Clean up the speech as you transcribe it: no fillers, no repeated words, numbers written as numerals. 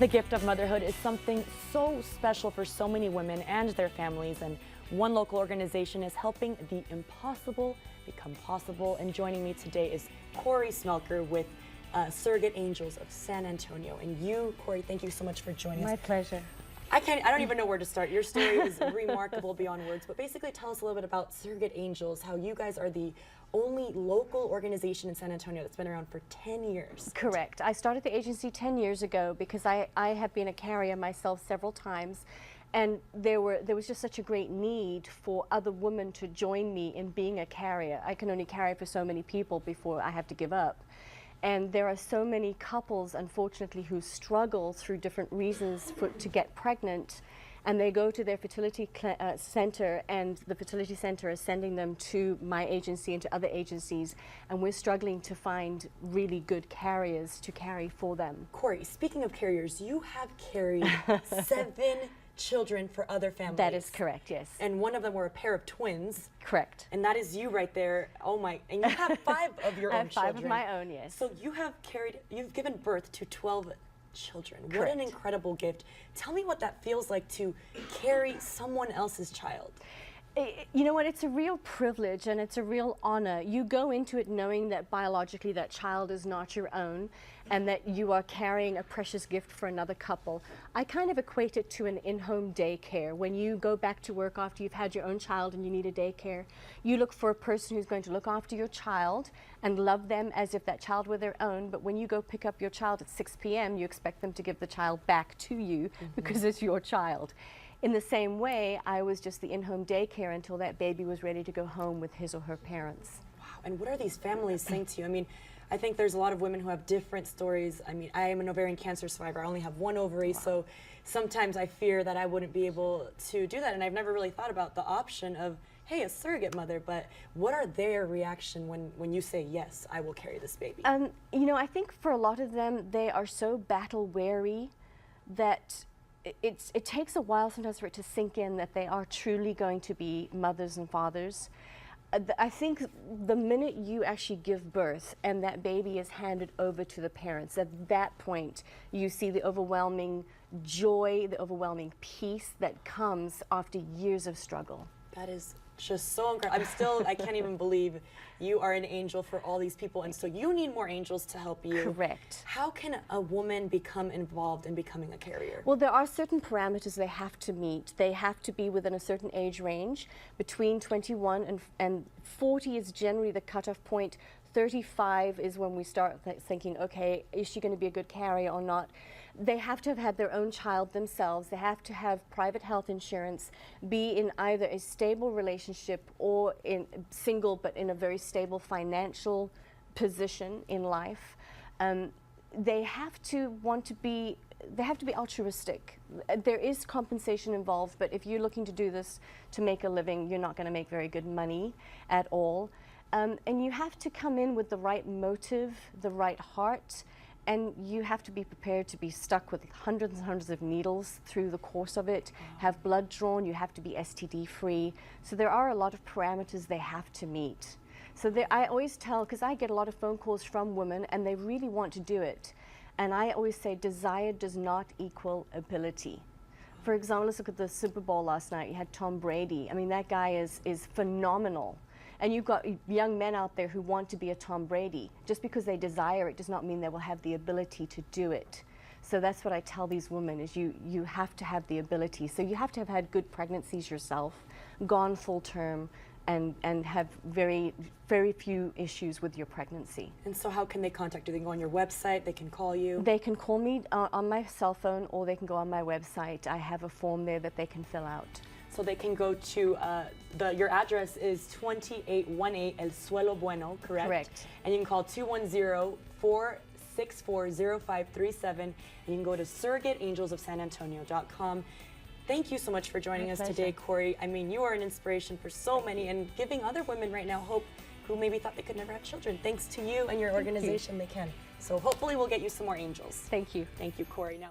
The gift of motherhood is something so special for so many women and their families, and one local organization is helping the impossible become possible. And joining me today is Cori Smelker with Surrogate Angels of San Antonio. And you, Cori, thank you so much for joining us. My pleasure. I don't even know where to start. Your story is remarkable beyond words, but basically tell us a little bit about Surrogate Angels, how you guys are the only local organization in San Antonio that's been around for 10 years. Correct. I started the agency 10 years ago because I have been a carrier myself several times, and there was just such a great need for other women to join me in being a carrier. I can only carry for so many people before I have to give up. And there are so many couples, unfortunately, who struggle through different reasons to get pregnant, and they go to their fertility center, and the fertility center is sending them to my agency and to other agencies, and we're struggling to find really good carriers to carry for them. Cori, speaking of carriers, you have carried 7 children for other families. That is correct, yes. And one of them were a pair of twins. Correct. And that is you right there. Oh my, and you have 5 of your own children. I have 5 of my own, yes. So you've given birth to 12 children. Correct. What an incredible gift. Tell me what that feels like to carry someone else's child. You know what, it's a real privilege and it's a real honor. You go into it knowing that biologically that child is not your own and that you are carrying a precious gift for another couple. I kind of equate it to an in-home daycare. When you go back to work after you've had your own child and you need a daycare, you look for a person who's going to look after your child and love them as if that child were their own. But when you go pick up your child at 6 p.m., you expect them to give the child back to you because it's your child. In the same way, I was just the in-home daycare until that baby was ready to go home with his or her parents. Wow, and what are these families saying to you? I mean, I think there's a lot of women who have different stories. I mean, I am an ovarian cancer survivor. I only have 1 ovary, so sometimes I fear that I wouldn't be able to do that, and I've never really thought about the option of, hey, a surrogate mother, but what are their reaction when you say, yes, I will carry this baby? You know, I think for a lot of them, they are so battle-weary that it takes a while sometimes for it to sink in that they are truly going to be mothers and fathers. I think the minute you actually give birth and that baby is handed over to the parents, at that point you see the overwhelming joy, the overwhelming peace that comes after years of struggle. That is just so incredible. I can't even believe you are an angel for all these people, and so you need more angels to help you. Correct. How can a woman become involved in becoming a carrier? Well, there are certain parameters they have to meet. They have to be within a certain age range. Between 21 and 40 is generally the cutoff point. 35 is when we start thinking, okay, is she going to be a good carrier or not? They have to have had their own child themselves. They have to have private health insurance, be in either a stable relationship or in single but in a very stable financial position in life. They have to be altruistic. There is compensation involved, but if you're looking to do this to make a living, you're not going to make very good money at all. And you have to come in with the right motive, the right heart, and you have to be prepared to be stuck with hundreds and hundreds of needles through the course of it, have blood drawn, you have to be STD free. So there are a lot of parameters they have to meet. So I always tell, because I get a lot of phone calls from women and they really want to do it. And I always say desire does not equal ability. For example, let's look at the Super Bowl last night. You had Tom Brady. I mean, that guy is phenomenal. And you've got young men out there who want to be a Tom Brady. Just because they desire it does not mean they will have the ability to do it. So that's what I tell these women, is you have to have the ability. So you have to have had good pregnancies yourself, gone full term, and have very, very few issues with your pregnancy. And so how can they contact you? They can go on your website, they can call you? They can call me on my cell phone, or they can go on my website. I have a form there that they can fill out. So they can go to, your address is 2818 El Suelo Bueno, correct? Correct. And you can call 210-464-0537. And you can go to surrogateangelsofsanantonio.com. Thank you so much for joining us today, Cori. I mean, you are an inspiration for so many and giving other women right now hope who maybe thought they could never have children. Thanks to you and your organization, they can. So hopefully we'll get you some more angels. Thank you. Thank you, Cori. Now.